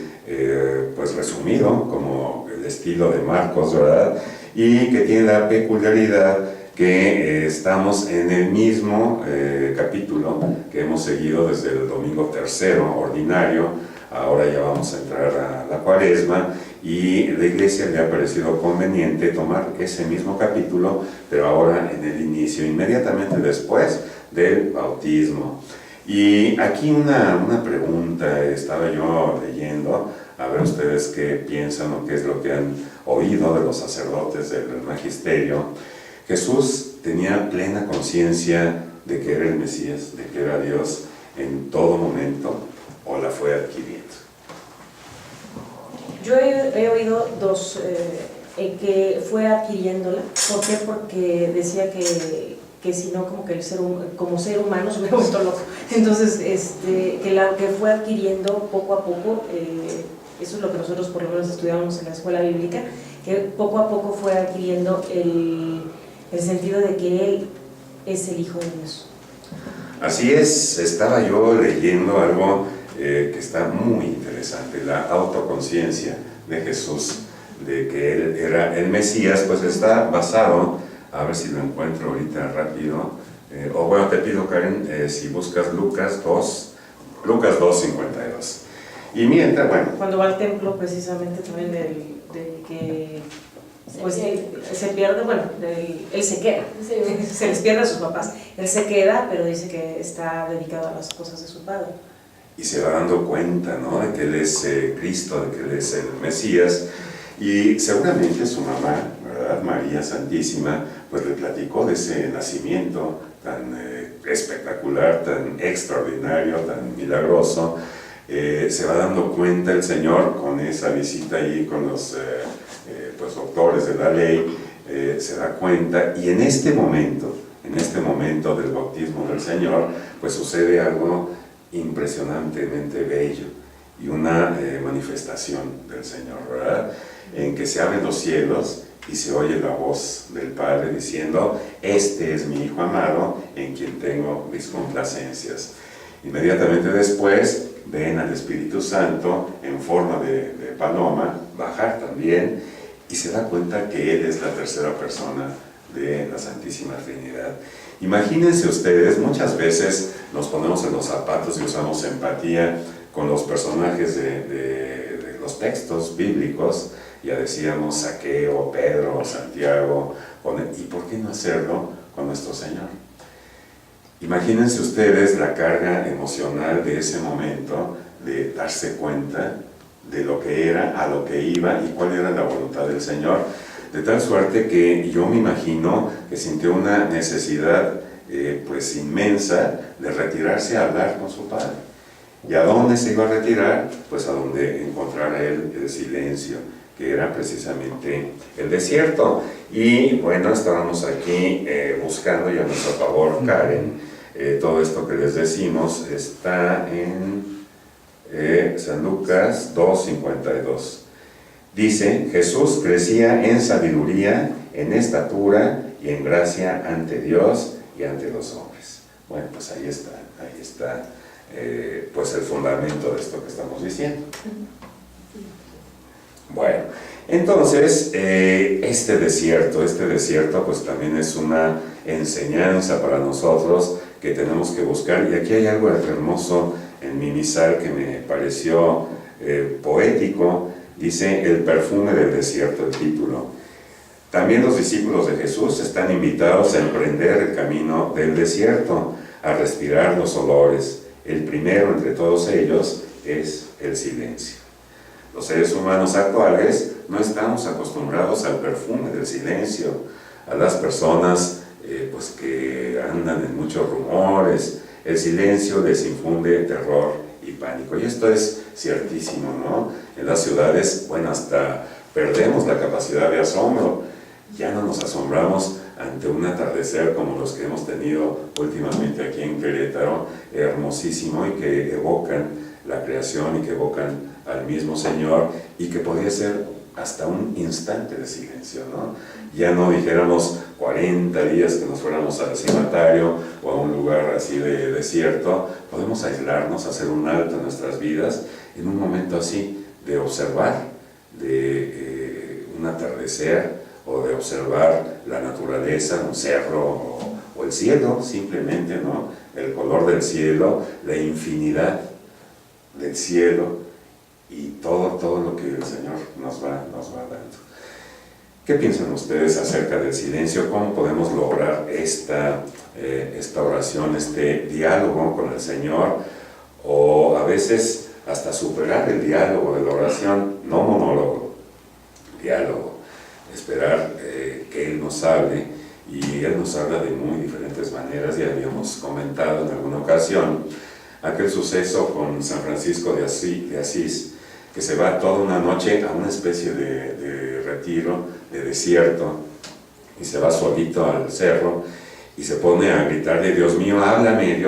Speaker 1: pues resumido, como el estilo de Marcos, ¿verdad? Y que tiene la peculiaridad que estamos en el mismo capítulo que hemos seguido desde el domingo tercero ordinario. Ahora ya vamos a entrar a la Cuaresma y la Iglesia le ha parecido conveniente tomar ese mismo capítulo, pero ahora en el inicio, inmediatamente después del bautismo. Y aquí una pregunta, estaba yo leyendo, a ver ustedes qué piensan o qué es lo que han oído de los sacerdotes del magisterio. Jesús tenía plena conciencia de que era el Mesías, de que era Dios en todo momento, o la fue adquiriendo.
Speaker 2: Yo he oído dos, que fue adquiriéndola. ¿Por qué? Porque decía que si no, como que el como ser humano se me ha vuelto loco. Entonces, que fue adquiriendo poco a poco, eso es lo que nosotros por lo menos estudiamos en la escuela bíblica, que poco a poco fue adquiriendo el sentido de que Él es el Hijo de Dios.
Speaker 1: Así es, estaba yo leyendo algo que está muy interesante, la autoconciencia de Jesús, de que Él era el Mesías, pues está basado, a ver si lo encuentro ahorita rápido, o bueno, te pido, Karen, si buscas Lucas 2:52. Y mientras, bueno.
Speaker 2: Cuando va al templo, precisamente también del que pues se pierde, bueno, él se queda, se les pierde a sus papás, él se queda, pero dice que está dedicado a las cosas de su padre.
Speaker 1: Y se va dando cuenta, ¿no?, de que Él es Cristo, de que Él es el Mesías, y seguramente su mamá, ¿verdad?, María Santísima, pues le platicó de ese nacimiento tan espectacular, tan extraordinario, tan milagroso. Se va dando cuenta el Señor con esa visita ahí con los pues doctores de la ley, se da cuenta, y en este momento del bautismo del Señor, pues sucede algo impresionantemente bello y una manifestación del Señor, ¿verdad?, en que se abren los cielos y se oye la voz del Padre diciendo: «Este es mi Hijo amado, en quien tengo mis complacencias». Inmediatamente después ven al Espíritu Santo en forma de paloma bajar también, y se da cuenta que Él es la tercera persona de la Santísima Trinidad. Imagínense ustedes, muchas veces nos ponemos en los zapatos y usamos empatía con los personajes de los textos bíblicos. Ya decíamos Zaqueo, Pedro, Santiago, ¿y por qué no hacerlo con nuestro Señor? Imagínense ustedes la carga emocional de ese momento, de darse cuenta de lo que era, a lo que iba y cuál era la voluntad del Señor, de tal suerte que yo me imagino que sintió una necesidad pues inmensa de retirarse a hablar con su Padre. ¿Y a dónde se iba a retirar? Pues a donde encontrara él el silencio, que era precisamente el desierto. Y bueno, estábamos aquí buscando ya a nuestro favor, Karen, todo esto que les decimos está en San Lucas 2:52. Dice: «Jesús crecía en sabiduría, en estatura y en gracia ante Dios y ante los hombres». Bueno, pues ahí está pues el fundamento de esto que estamos diciendo. Bueno, entonces este desierto pues también es una enseñanza para nosotros que tenemos que buscar. Y aquí hay algo hermoso en mi misal que me pareció poético. Dice: el perfume del desierto, el título. También los discípulos de Jesús están invitados a emprender el camino del desierto, a respirar los olores. El primero entre todos ellos es el silencio. Los seres humanos actuales no estamos acostumbrados al perfume del silencio, a las personas pues que andan en muchos rumores. El silencio les infunde terror y pánico. Y esto es ciertísimo, ¿no? En las ciudades, bueno, hasta perdemos la capacidad de asombro. Ya no nos asombramos ante un atardecer como los que hemos tenido últimamente aquí en Querétaro, hermosísimo, y que evocan la creación y que evocan al mismo Señor, y que podría ser hasta un instante de silencio, ¿no? Ya no dijéramos 40 días que nos fuéramos al cimatario o a un lugar así de desierto. Podemos aislarnos, hacer un alto en nuestras vidas en un momento así de observar, de un atardecer, o de observar la naturaleza, un cerro o el cielo, simplemente, ¿no? El color del cielo, la infinidad del cielo y todo lo que el Señor nos va dando. ¿Qué piensan ustedes acerca del silencio? ¿Cómo podemos lograr esta oración, este diálogo con el Señor? O a veces hasta superar el diálogo de la oración, no monólogo, diálogo. Esperar que Él nos hable, y Él nos habla de muy diferentes maneras. Ya habíamos comentado en alguna ocasión aquel suceso con San Francisco de Asís, que se va toda una noche a una especie de retiro, de desierto, y se va solito al cerro y se pone a gritarle: Dios mío, háblame,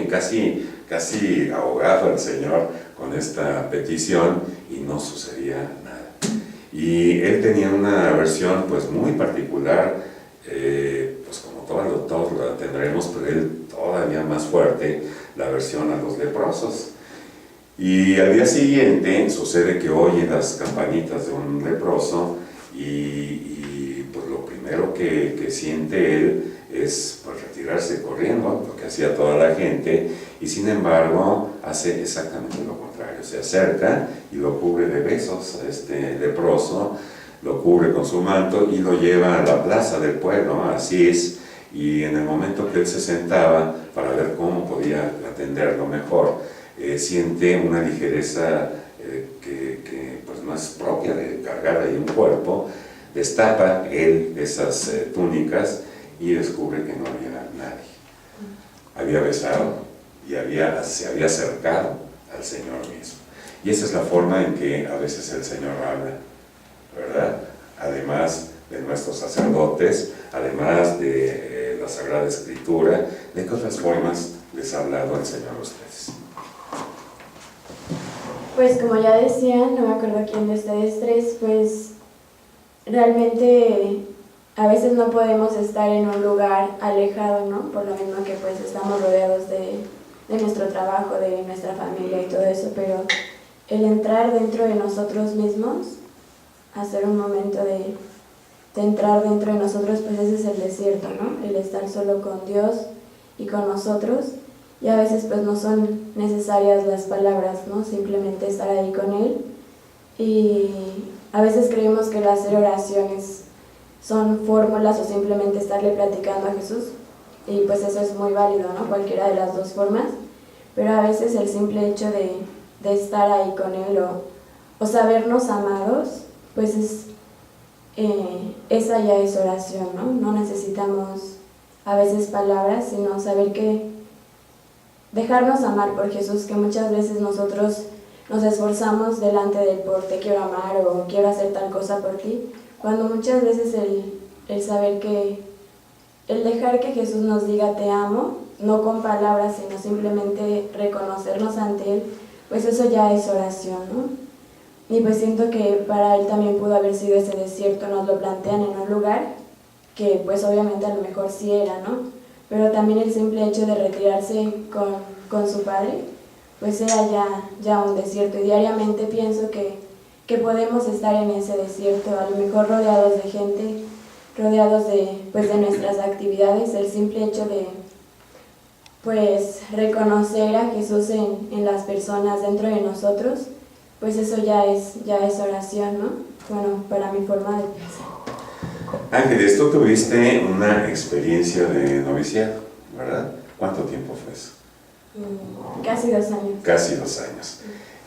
Speaker 1: casi ahogado el Señor con esta petición, y no sucedía nada. Y él tenía una versión pues muy particular, pues como todos la tendremos, pero él todavía más fuerte, la versión a los leprosos. Y al día siguiente sucede que oye las campanitas de un leproso, y pues lo primero que siente él es pues retirarse corriendo, lo que hacía toda la gente, y sin embargo hace exactamente lo contrario. Se acerca y lo cubre de besos a este leproso, lo cubre con su manto y lo lleva a la plaza del pueblo, a Asís, y en el momento que él se sentaba para ver cómo podía atenderlo mejor, siente una ligereza que pues no es propia de cargar ahí un cuerpo. Destapa él esas túnicas y descubre que no había nadie. Había besado y se había acercado al Señor mismo. Y esa es la forma en que a veces el Señor habla, ¿verdad? Además de nuestros sacerdotes, además de la Sagrada Escritura, ¿de qué otras formas les ha hablado el Señor a ustedes?
Speaker 4: Pues como ya decían, no me acuerdo quién de ustedes tres, pues realmente a veces no podemos estar en un lugar alejado, ¿no? Por lo mismo que pues estamos rodeados de nuestro trabajo, de nuestra familia y todo eso, pero el entrar dentro de nosotros mismos, hacer un momento de entrar dentro de nosotros, pues ese es el desierto, ¿no? El estar solo con Dios y con nosotros, y a veces pues no son necesarias las palabras, ¿no? Simplemente estar ahí con Él. Y a veces creemos que el hacer oraciones son fórmulas o simplemente estarle platicando a Jesús, y pues eso es muy válido, ¿no? Cualquiera de las dos formas, pero a veces el simple hecho de estar ahí con Él o sabernos amados, pues esa ya es oración, ¿no? No necesitamos a veces palabras, sino saber que dejarnos amar por Jesús, que muchas veces nosotros nos esforzamos delante de Él por te quiero amar o quiero hacer tal cosa por ti, cuando muchas veces el saber que, el dejar que Jesús nos diga te amo, no con palabras, sino simplemente reconocernos ante Él, pues eso ya es oración, ¿no? Y pues siento que para Él también pudo haber sido ese desierto, nos lo plantean en un lugar que pues obviamente a lo mejor sí era, ¿no? Pero también el simple hecho de retirarse con su Padre, pues era ya un desierto. Y diariamente pienso que que podemos estar en ese desierto, a lo mejor rodeados de gente, rodeados de nuestras actividades, el simple hecho de pues reconocer a Jesús en las personas dentro de nosotros, pues eso ya es oración, ¿no? Bueno, para mi forma de pensar.
Speaker 1: Ángeles, tú tuviste una experiencia de noviciado, ¿verdad? ¿Cuánto tiempo fue eso?
Speaker 4: Casi 2 años.
Speaker 1: Casi 2 años.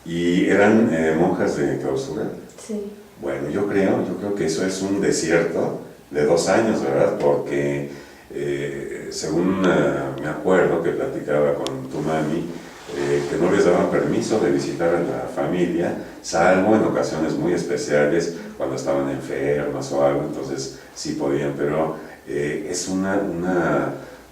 Speaker 1: ¿Y eran monjas de clausura?
Speaker 4: Sí.
Speaker 1: Bueno, yo creo que eso es un desierto de 2 años, ¿verdad? Porque según me acuerdo que platicaba con tu mami, que no les daban permiso de visitar a la familia, salvo en ocasiones muy especiales, cuando estaban enfermas o algo, entonces sí podían, pero es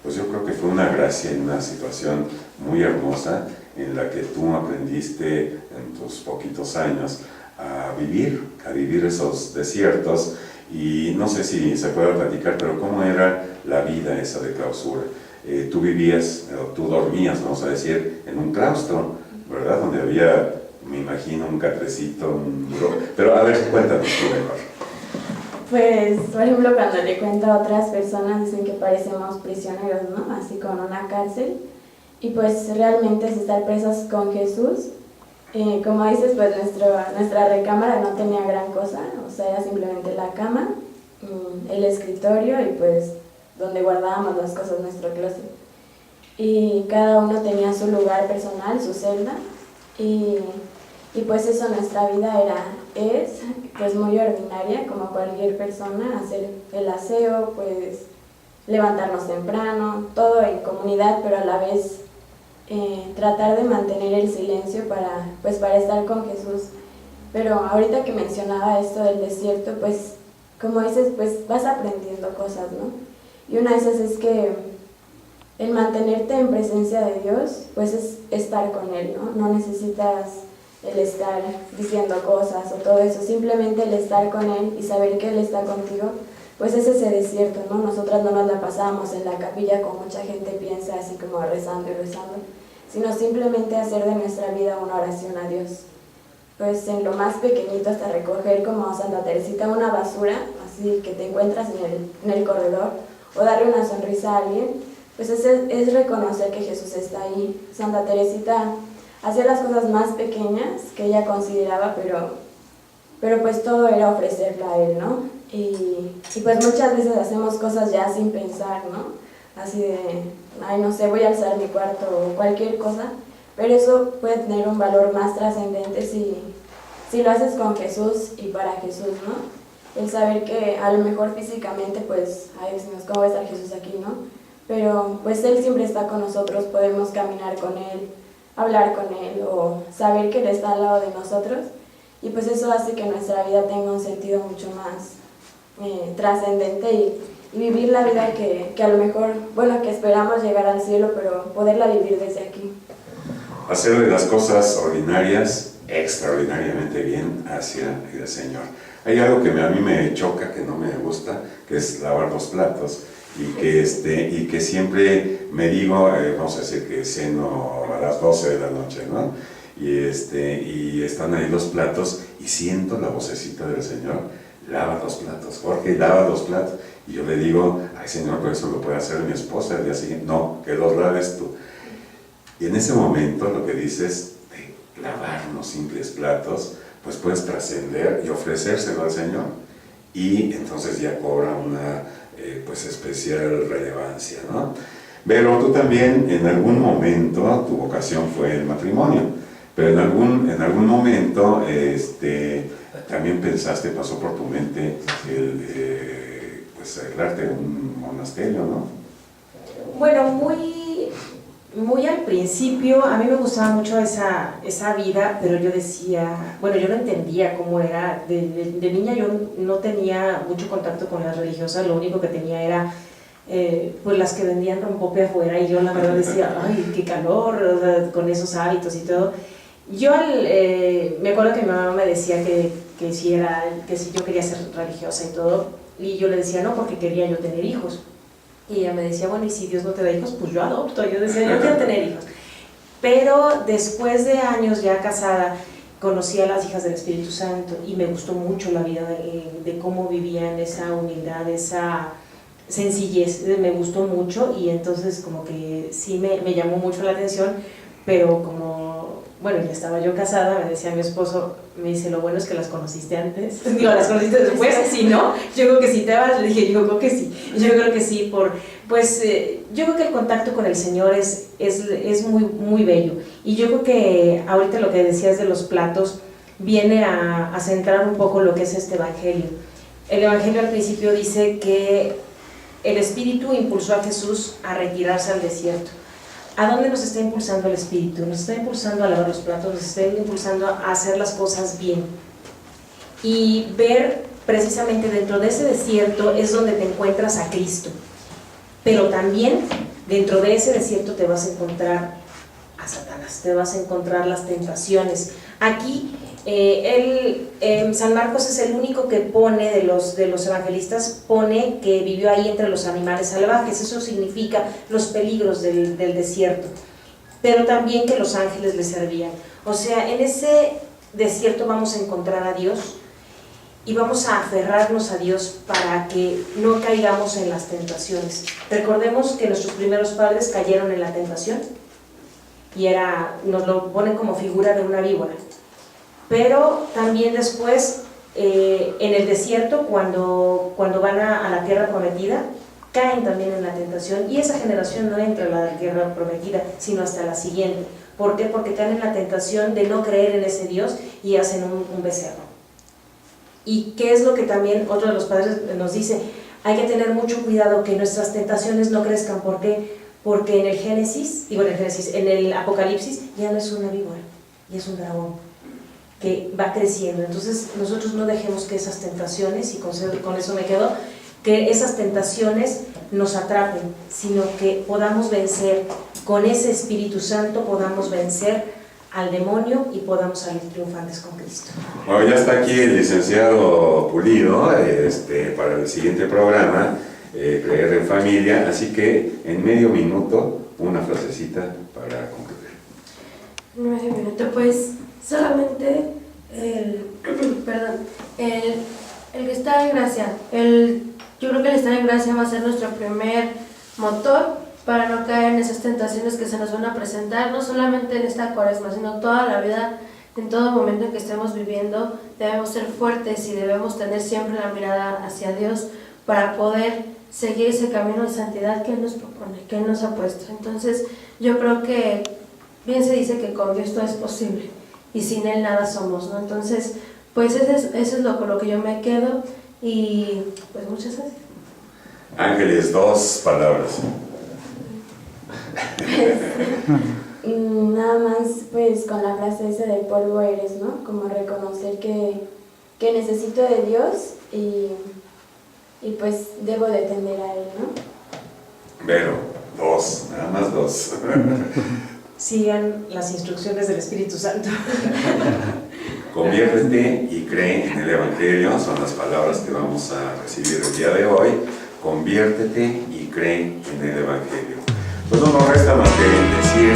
Speaker 1: pues yo creo que fue una gracia y una situación muy hermosa en la que tú aprendiste en tus poquitos años a vivir esos desiertos. Y no sé si se puede platicar, pero ¿cómo era la vida esa de clausura? Tú vivías, o tú dormías, vamos a decir, en un claustro, ¿verdad? Donde había, me imagino, un catrecito, pero a ver, cuéntanos tú mejor.
Speaker 4: Pues, por ejemplo, cuando le cuento a otras personas, dicen que parecemos prisioneros, ¿no? Así como en una cárcel. Y pues realmente es estar presos con Jesús. Como dices, pues nuestra recámara no tenía gran cosa, o sea, era simplemente la cama, el escritorio y pues donde guardábamos las cosas, nuestro closet. Y cada uno tenía su lugar personal, su celda, y pues eso, nuestra vida es pues muy ordinaria, como cualquier persona, hacer el aseo, pues levantarnos temprano, todo en comunidad, pero a la vez tratar de mantener el silencio para estar con Jesús. Pero ahorita que mencionaba esto del desierto, pues como dices, pues vas aprendiendo cosas, ¿no? Y una de esas es que el mantenerte en presencia de Dios, pues es estar con Él, ¿no? No necesitas el estar diciendo cosas o todo eso, simplemente el estar con Él y saber que Él está contigo, pues es ese desierto, ¿no? Nosotras no nos la pasábamos en la capilla como mucha gente piensa, así como rezando y rezando, sino simplemente hacer de nuestra vida una oración a Dios. Pues en lo más pequeñito, hasta recoger como Santa Teresita una basura, así que te encuentras en el corredor, o darle una sonrisa a alguien, pues es reconocer que Jesús está ahí. Santa Teresita hacía las cosas más pequeñas que ella consideraba, pero pues todo era ofrecerla a Él, ¿no? Y pues muchas veces hacemos cosas ya sin pensar, ¿no? Así de, ay, no sé, voy a alzar mi cuarto o cualquier cosa, pero eso puede tener un valor más trascendente si lo haces con Jesús y para Jesús, ¿no? El saber que a lo mejor físicamente, pues, ay, decimos, ¿cómo va a estar Jesús aquí, no? Pero pues Él siempre está con nosotros, podemos caminar con Él, hablar con Él o saber que Él está al lado de nosotros, y pues eso hace que nuestra vida tenga un sentido mucho más trascendente y vivir la vida que a lo mejor, bueno, que esperamos llegar al cielo, pero poderla vivir desde aquí.
Speaker 1: Hacer de las cosas ordinarias extraordinariamente bien hacia el Señor. Hay algo que a mí me choca, que no me gusta, que es lavar los platos, y que siempre me digo, vamos a decir que ceno a las 12 de la noche, ¿no? Y están ahí los platos y siento la vocecita del Señor: lava los platos, Jorge, lava los platos. Y yo le digo: ay, Señor, pero eso lo puede hacer mi esposa el día siguiente. No, que los laves tú. Y en ese momento lo que dices de lavar unos simples platos, pues puedes trascender y ofrecérselo al Señor, y entonces ya cobra una pues especial relevancia, ¿no? Pero tú también en algún momento, tu vocación fue el matrimonio, pero en algún momento también pensaste, pasó por tu mente pues arreglarte un monasterio, ¿no?
Speaker 2: Bueno, muy al principio a mí me gustaba mucho esa vida, pero yo decía, bueno, yo no entendía cómo era. De niña yo no tenía mucho contacto con las religiosas, lo único que tenía era pues las que vendían rompope afuera, y yo la verdad decía, ay, qué calor, o sea, con esos hábitos y todo. Yo me acuerdo que mi mamá me decía que si yo quería ser religiosa y todo, y yo le decía no, porque quería yo tener hijos. Y ella me decía, bueno, y si Dios no te da hijos, pues yo adopto. Yo decía, yo quiero tener hijos. Pero después de años ya casada, conocí a las hijas del Espíritu Santo y me gustó mucho la vida de cómo vivían, esa humildad, esa sencillez, me gustó mucho, y entonces como que sí me llamó mucho la atención, pero como, bueno, ya estaba yo casada, me decía mi esposo, me dice, lo bueno es que las conociste antes, digo, las conociste después, si no, yo creo que sí te vas, le dije, yo creo que sí, yo creo que sí, yo creo que el contacto con el Señor es muy, muy bello, y yo creo que ahorita lo que decías de los platos viene a centrar un poco lo que es este evangelio. El evangelio al principio dice que el Espíritu impulsó a Jesús a retirarse al desierto. ¿A dónde nos está impulsando el Espíritu? Nos está impulsando a lavar los platos, nos está impulsando a hacer las cosas bien. Y ver precisamente dentro de ese desierto es donde te encuentras a Cristo. Pero también dentro de ese desierto te vas a encontrar a Satanás, te vas a encontrar las tentaciones. Aquí San Marcos es el único que pone de los evangelistas, pone que vivió ahí entre los animales salvajes. Eso significa los peligros del desierto, pero también que los ángeles le servían. O sea, en ese desierto vamos a encontrar a Dios y vamos a aferrarnos a Dios para que no caigamos en las tentaciones. Recordemos que nuestros primeros padres cayeron en la tentación y nos lo ponen como figura de una víbora. Pero también después, en el desierto, cuando van a la tierra prometida, caen también en la tentación, y esa generación no entra a la tierra prometida, sino hasta la siguiente. ¿Por qué? Porque caen en la tentación de no creer en ese Dios y hacen un becerro. ¿Y qué es lo que también otro de los padres nos dice? Hay que tener mucho cuidado que nuestras tentaciones no crezcan. ¿Por qué? Porque en el Apocalipsis ya no es una víbora, ya es un dragón que va creciendo. Entonces nosotros no dejemos que esas tentaciones, y con eso me quedo, que esas tentaciones nos atrapen, sino que podamos vencer con ese Espíritu Santo, podamos vencer al demonio y podamos salir triunfantes con Cristo.
Speaker 1: Bueno, ya está aquí el licenciado Pulido para el siguiente programa, Creer en Familia, así que en medio minuto una frasecita para concluir.
Speaker 3: Medio minuto, pues solamente el que está en gracia, yo creo que el estar en gracia va a ser nuestro primer motor para no caer en esas tentaciones que se nos van a presentar, no solamente en esta cuaresma, sino toda la vida, en todo momento en que estemos viviendo. Debemos ser fuertes y debemos tener siempre la mirada hacia Dios para poder seguir ese camino de santidad que Él nos propone, que Él nos ha puesto. Entonces yo creo que bien se dice que con Dios todo es posible y sin Él nada somos, ¿no? Entonces, pues eso es con lo que yo me quedo, y pues muchas gracias.
Speaker 1: Ángeles, 2 palabras.
Speaker 4: Nada más pues con la frase esa de polvo eres, ¿no? Como reconocer que necesito de Dios y pues debo de tender a Él, ¿no?
Speaker 1: Vero, 2, nada más 2.
Speaker 2: Sigan las instrucciones del Espíritu Santo.
Speaker 1: Conviértete y cree en el Evangelio, son las palabras que vamos a recibir el día de hoy. Conviértete y cree en el Evangelio. Pues no nos resta más que decir